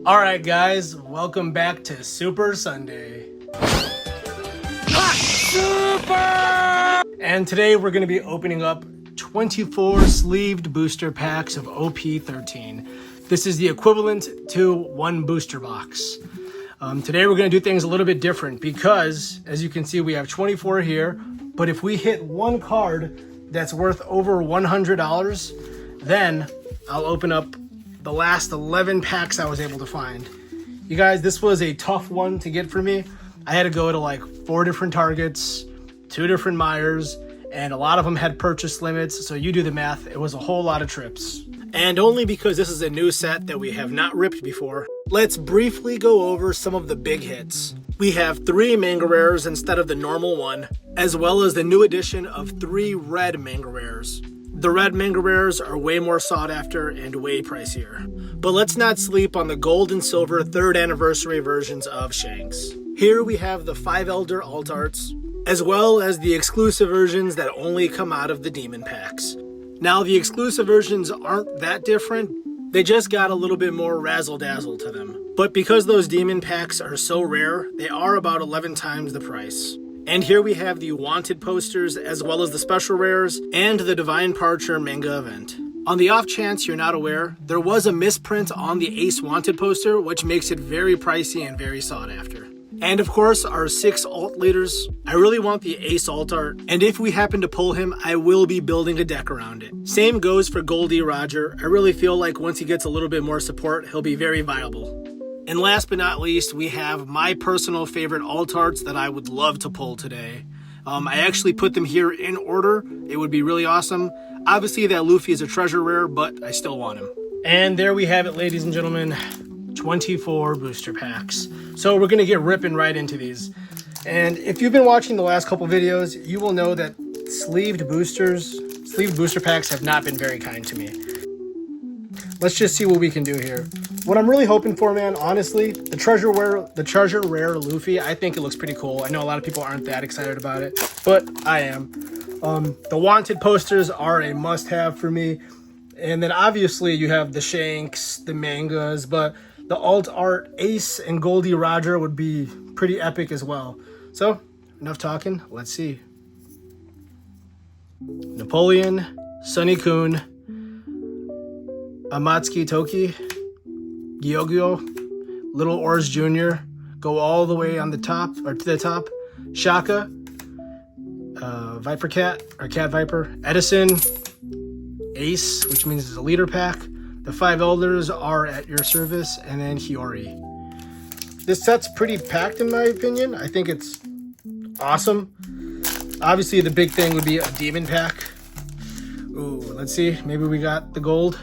Alright guys, welcome back to Superrr Sunday. Super! And today we're going to be opening up 24 sleeved booster packs of OP13. This is the equivalent to one booster box. Today we're going to do things a little bit different because, as you can see, we have 24 here. But if we hit one card that's worth over $100, then I'll open up the last 11 packs I was able to find. You guys, this was a tough one to get for me. I had to go to like 4 different Targets, 2 different Myers, and a lot of them had purchase limits, so you do the math. It was a whole lot of trips. And only because this is a new set that we have not ripped before, let's briefly go over some of the big hits. We have 3 manga rares instead of the normal one, as well as the new addition of 3 red manga rares. The red manga rares are way more sought after and way pricier. But let's not sleep on the gold and silver 3rd anniversary versions of Shanks. Here we have the 5 Elder alt arts, as well as the exclusive versions that only come out of the demon packs. Now the exclusive versions aren't that different, they just got a little bit more razzle dazzle to them. But because those demon packs are so rare, they are about 11 times the price. And here we have the wanted posters, as well as the special rares, and the Divine Parcher manga event. On the off chance you're not aware, there was a misprint on the Ace wanted poster, which makes it very pricey and very sought after. And of course, our 6 alt leaders. I really want the Ace alt art, and if we happen to pull him, I will be building a deck around it. Same goes for Goldie Roger. I really feel like once he gets a little bit more support, he'll be very viable. And last but not least, we have my personal favorite alt arts that I would love to pull today. I actually put them here in order. It would be really awesome. Obviously, that Luffy is a treasure rare, but I still want him. And there we have it, ladies and gentlemen. 24 booster packs. So we're going to get ripping right into these. And if you've been watching the last couple videos, you will know that sleeved booster packs have not been very kind to me. Let's just see what we can do here. What I'm really hoping for, man, honestly, the treasure rare Luffy, I think it looks pretty cool. I know a lot of people aren't that excited about it, but I am. The wanted posters are a must-have for me. And then obviously you have the Shanks, the mangas, but the alt art Ace and Goldie Roger would be pretty epic as well. So, enough talking, let's see. Napoleon, Sunny Kun, Amatsuki Toki, Gyogyo, Little Oars Jr., go all the way on the top, or to the top, Shaka, Viper Cat, or Cat Viper, Edison, Ace, which means it's a leader pack, the 5 Elders are at your service, and then Hiyori. This set's pretty packed in my opinion. I think it's awesome. Obviously the big thing would be a demon pack. Ooh, let's see, maybe we got the gold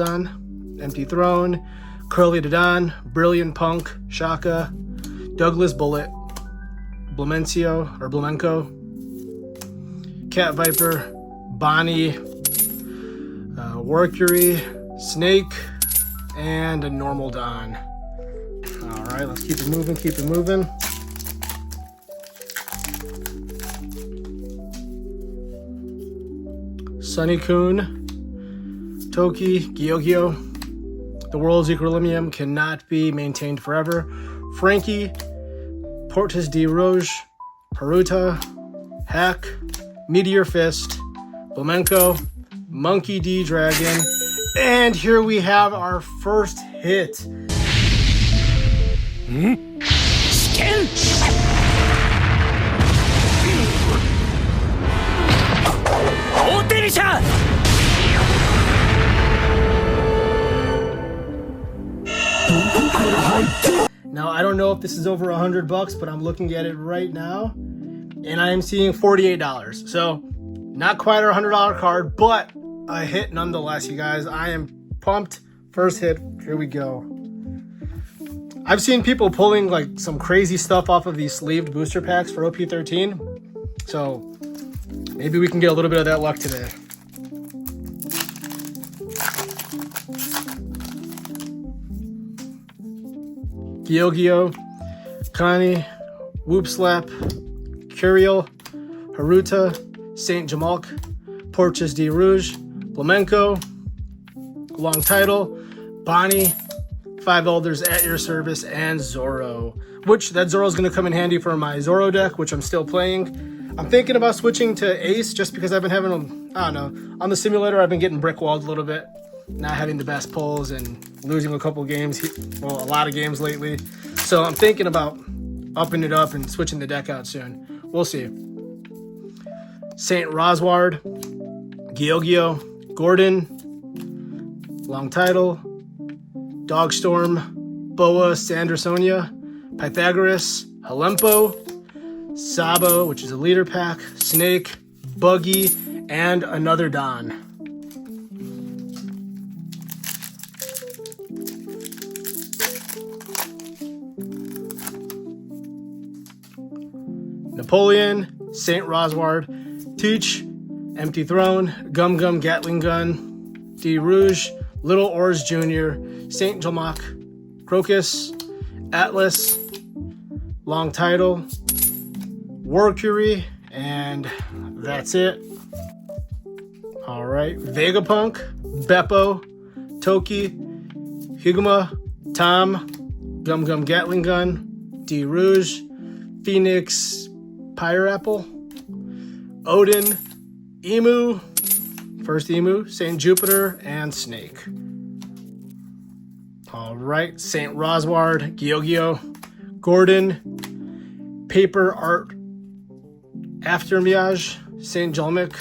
on, Empty Throne, Curly Dodon, Brilliant Punk, Shaka, Douglas Bullet, Blamenco, Cat Viper, Bonnie, Mercury, Snake, and a normal Don. All right, let's keep it moving. Sunny Kun, Toki, Gyogyo. The world's equilibrium cannot be maintained forever. Frankie, Portis de Rouge, Haruta, Hack, Meteor Fist, Blamenco, Monkey D Dragon, and here we have our first hit. Skin. OP13! Now I don't know if this is over $100, but I'm looking at it right now, and I am seeing $48. So not quite a $100 card, but a hit nonetheless, you guys. I am pumped. First hit, here we go. I've seen people pulling like some crazy stuff off of these sleeved booster packs for OP13, so maybe we can get a little bit of that luck today. Gyogyo, Kani, Whoop Slap, Curiel, Haruta, Saint Jamalk, Portis de Rouge, Blamenco, long title, Bonnie, 5 Elders at your service, and Zoro. Which, that Zoro's going to come in handy for my Zoro deck, which I'm still playing. I'm thinking about switching to Ace just because I've been having, I don't know, on the simulator I've been getting brickwalled a little bit. Not having the best pulls and losing a couple games, well, a lot of games lately. So I'm thinking about upping it up and switching the deck out soon. We'll see. St. Rosward, Gyogyo, Gordon, long title, Dogstorm, Boa, Sandersonia, Pythagoras, Halempo, Sabo, which is a leader pack, Snake, Buggy, and another Don. Napoleon, St. Rosward, Teach, Empty Throne, Gum Gum Gatling Gun, D Rouge, Little Ors Jr., St. Jalmak, Crocus, Atlas, long title, Warcury, and that's it. All right, Vegapunk, Beppo, Toki, Higuma, Tom, Gum Gum Gatling Gun, D Rouge, Phoenix, Pyreapple, Odin, Emu, first Emu, St. Jupiter, and Snake. All right, St. Rosward, Gyogyo, Gordon, Paper Art Aftermiage, St. Jalmik,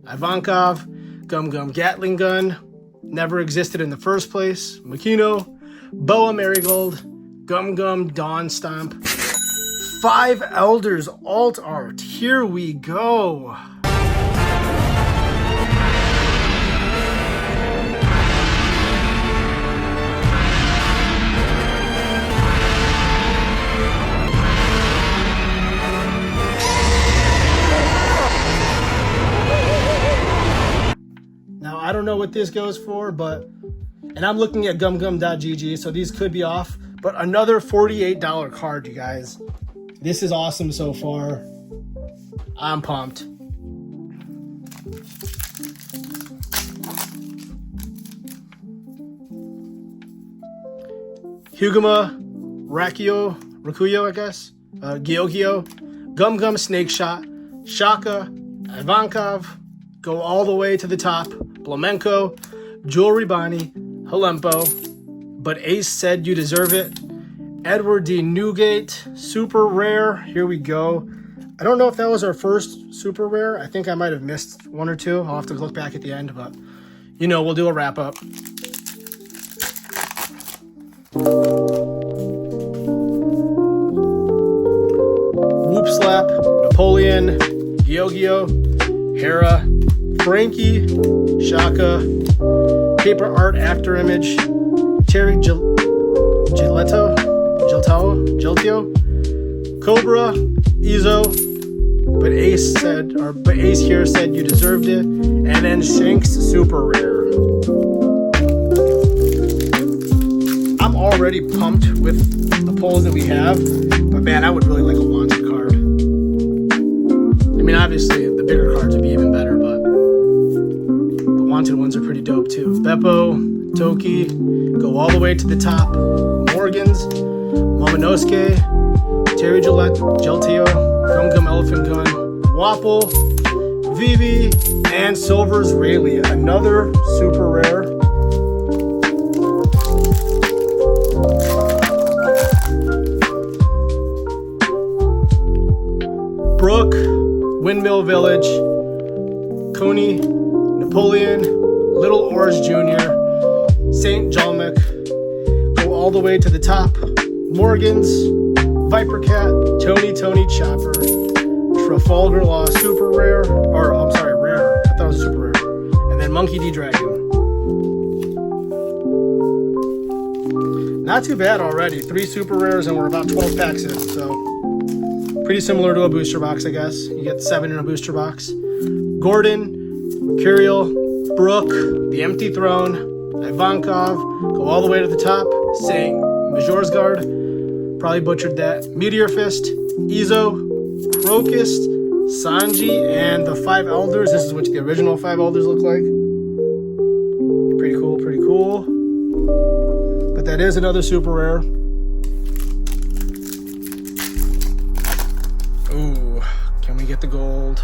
Ivankov, Gum Gum Gatling Gun, never existed in the first place, Makino, Boa Marigold, Gum Gum Dawn Stomp, 5 Elders Alt Art. Here we go. Now, I don't know what this goes for, and I'm looking at gumgum.gg, so these could be off, but another $48 card, you guys. This is awesome so far. I'm pumped. Huguma, Rakuyo, I guess. Gyogyo, Gum Gum Snake Shot, Shaka, Ivankov, go all the way to the top. Flamenco, Jewelry Bonnie, Halempo, but Ace said you deserve it. Edward D. Newgate, super rare. Here we go. I don't know if that was our first super rare. I think I might have missed one or two. I'll have to look back at the end, but you know, we'll do a wrap up. Whoop Slap, Napoleon, Gyogyo, Hera, Frankie, Shaka, Paper Art After Image, Terry Giltio, Cobra, Izo, but Ace here said you deserved it, and then Shanks super rare. I'm already pumped with the pulls that we have, but man, I would really like a wanted card. I mean, obviously the bigger cards would be even better, but the wanted ones are pretty dope too. Beppo, Toki, go all the way to the top. Morgans, Momonosuke, Terry Geltio, Gum Gum Elephant Gun, Wapple, Vivi, and Silver's Rayleigh, another super rare. Brook, Windmill Village, Coney, Napoleon, Little Ors Jr., St. Jalmik, go all the way to the top. Morgans, Viper Cat, Tony Chopper, Trafalgar Law super rare, or I'm sorry, rare. I thought it was super rare. And then Monkey D Dragon. Not too bad already. 3 super rares and we're about 12 packs in, so pretty similar to a booster box, I guess. You get 7 in a booster box. Gordon, Curiel, Brooke, The Empty Throne, Ivankov, go all the way to the top. St. Majorsgard, probably butchered that. Meteor Fist, Izo, Crocus, Sanji, and the 5 Elders. This is what the original 5 Elders look like. Pretty cool. But That is another super rare. Ooh, can we get the gold?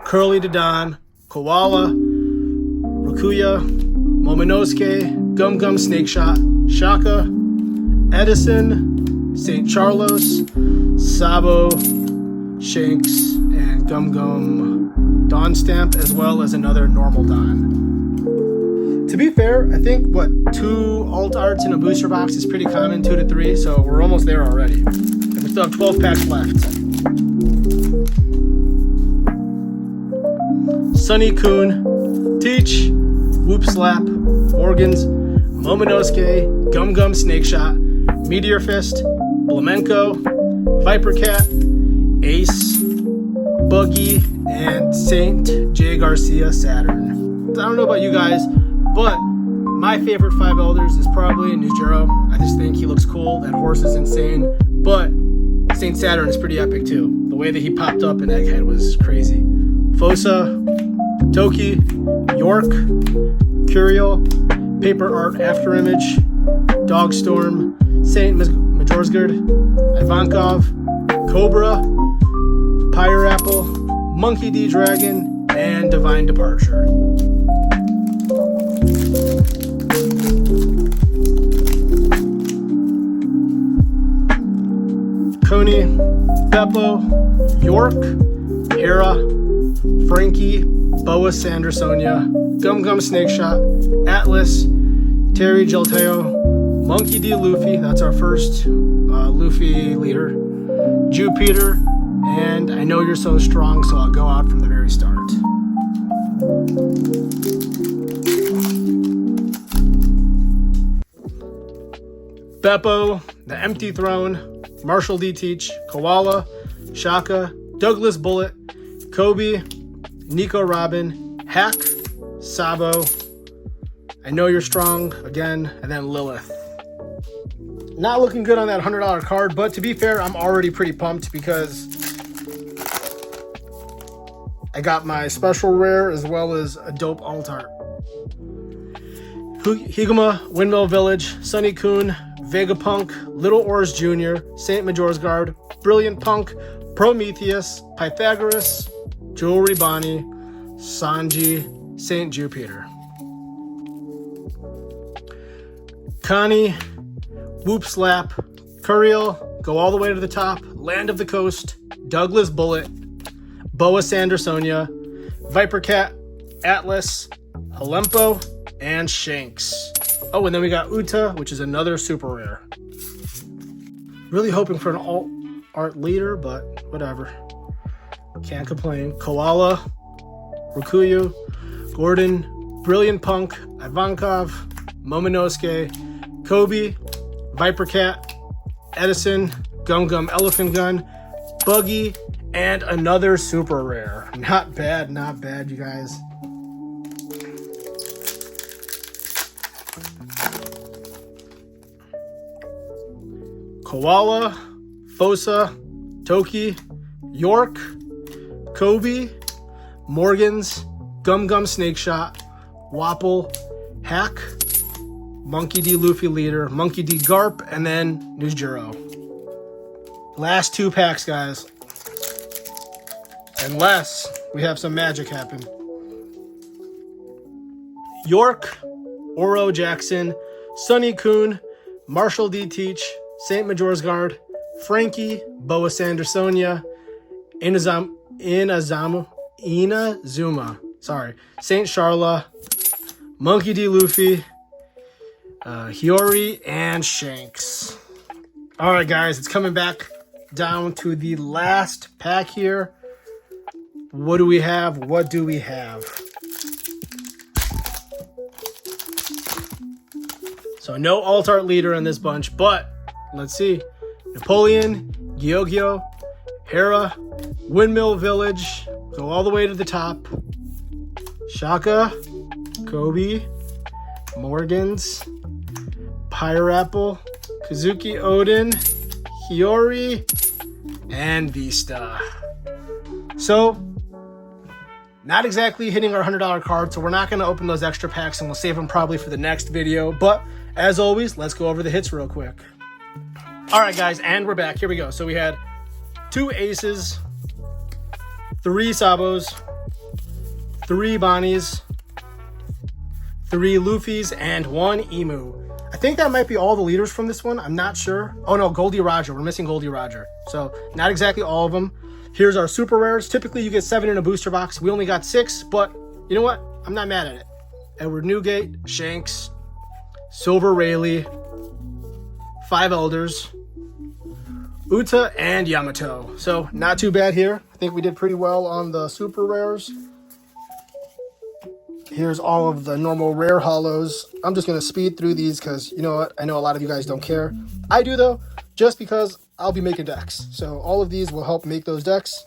Curly to Don, Koala, Rakuya, Momonosuke, Gum Gum Snake Shot, Shaka, Edison, St. Charlos, Sabo, Shanks, and Gum Gum Dawn Stamp, as well as another normal Dawn. To be fair, I think, 2 alt arts in a booster box is pretty common, 2 to 3, so we're almost there already. And we still have 12 packs left. Sunny Kun, Teach, Whoop Slap, Morgans, Momonosuke, Gum Gum Snake Shot, Meteor Fist, Flamenco, Viper Cat, Ace, Buggy, and Saint J. Garcia Saturn. I don't know about you guys, but my favorite 5 elders is probably Nujiro. I just think he looks cool. That horse is insane. But Saint Saturn is pretty epic too. The way that he popped up in Egghead was crazy. Fosa, Toki, York, Curiel, Paper Art Afterimage, Dogstorm, Saint Majorsgard, Ivankov, Cobra, Pyre Apple, Monkey D Dragon, and Divine Departure. Coney, Beppo, York, Hera, Frankie, Boa Sandersonia, Gum Gum Snake Shot, Atlas, Terry Gelteo, Monkey D Luffy, that's our first Luffy leader, Jupiter, and I Know You're So Strong, so I'll go out from the very start. Beppo, The Empty Throne, Marshall D. Teach, Koala, Shaka, Douglas Bullet, Kobe, Nico Robin, Hack, Sabo, I Know You're Strong, again, and then Lilith. Not looking good on that $100 card, but to be fair, I'm already pretty pumped because I got my special rare as well as a dope alt art. Higuma, Windmill Village, Sunny Kun, Vegapunk, Little Oars Jr., Saint Majorsgard, Brilliant Punk, Prometheus, Pythagoras, Jewelry Bonnie, Sanji, Saint Jupiter. Connie, Whoop Slap, Curiel, Go All the Way to the Top, Land of the Coast, Douglas Bullet, Boa Sandersonia, Viper Cat, Atlas, Halempo, and Shanks. Oh, and then we got Uta, which is another super rare. Really hoping for an alt art leader, but whatever. Can't complain. Koala, Rakuyu, Gordon, Brilliant Punk, Ivankov, Momonosuke, Kobe, Viper Cat, Edison, Gum Gum Elephant Gun, Buggy, and another super rare. Not bad, not bad, you guys. Koala, Fosa, Toki, York, Kobe, Morgans, Gum Gum Snake Shot, Wapple, Hack, Monkey D Luffy Leader, Monkey D Garp, and then Nujiro. Last 2 packs, guys. Unless we have some magic happen. York, Oro Jackson, Sunny Kun, Marshall D. Teach, Saint Majorsgard, Frankie, Boa Sandersonia, Inazuma, Saint Charla, Monkey D. Luffy, Hiyori, and Shanks. All right, guys, it's coming back down to the last pack here. What do we have? What do we have? So no alt art leader in this bunch, but let's see. Napoleon, Gyogyo, Hera, Windmill Village, go all the way to the top. Shaka, Kobe, Morgans, Pyre Apple, Kazuki Odin, Hiyori, and Vista. So, not exactly hitting our $100 card, so we're not going to open those extra packs, and we'll save them probably for the next video. But As always, let's go over the hits real quick. All right, guys, and we're back. Here we go. So we had 2 aces, 3 sabos, 3 bonnies, 3 Luffys, and 1 emu. I think that might be all the leaders from this one. I'm not sure. Oh no, Goldie Roger. We're missing Goldie Roger. So not exactly all of them. Here's our super rares. Typically you get 7 in a booster box. We only got 6, but you know what? I'm not mad at it. Edward Newgate, Shanks, Silver Rayleigh, 5 Elders, Uta, and Yamato. So not too bad here. I think we did pretty well on the super rares. Here's all of the normal rare hollows. I'm just going to speed through these because, you know what, I know a lot of you guys don't care. I do, though, just because I'll be making decks. So all of these will help make those decks.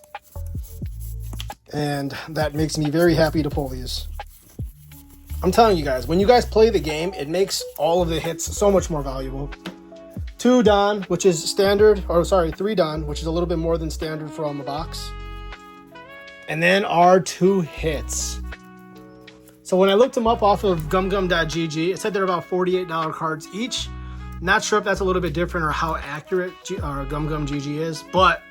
And that makes me very happy to pull these. I'm telling you guys, when you guys play the game, it makes all of the hits so much more valuable. 2 Don, which is standard, or sorry, 3 Don, which is a little bit more than standard from a box. And then our 2 hits. So when I looked them up off of gumgum.gg, it said they're about $48 cards each. Not sure if that's a little bit different or how accurate gumgum.gg is, but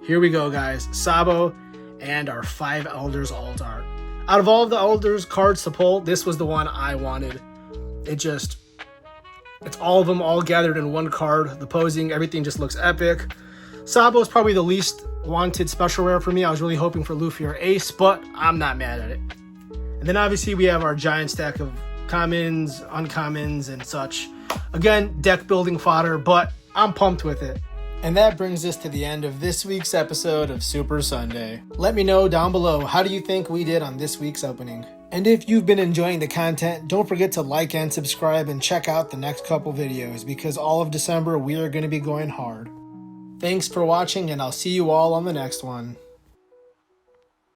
here we go, guys. Sabo and our 5 Elders alt art. Out of all of the Elders cards to pull, this was the one I wanted. It's all of them all gathered in one card. The posing, everything just looks epic. Sabo is probably the least wanted special rare for me. I was really hoping for Luffy or Ace, but I'm not mad at it. And then obviously we have our giant stack of commons, uncommons, and such. Again, deck building fodder, but I'm pumped with it. And that brings us to the end of this week's episode of Superrr Sunday. Let me know down below, how do you think we did on this week's opening? And if you've been enjoying the content, don't forget to like and subscribe and check out the next couple videos because all of December we are going to be going hard. Thanks for watching and I'll see you all on the next one.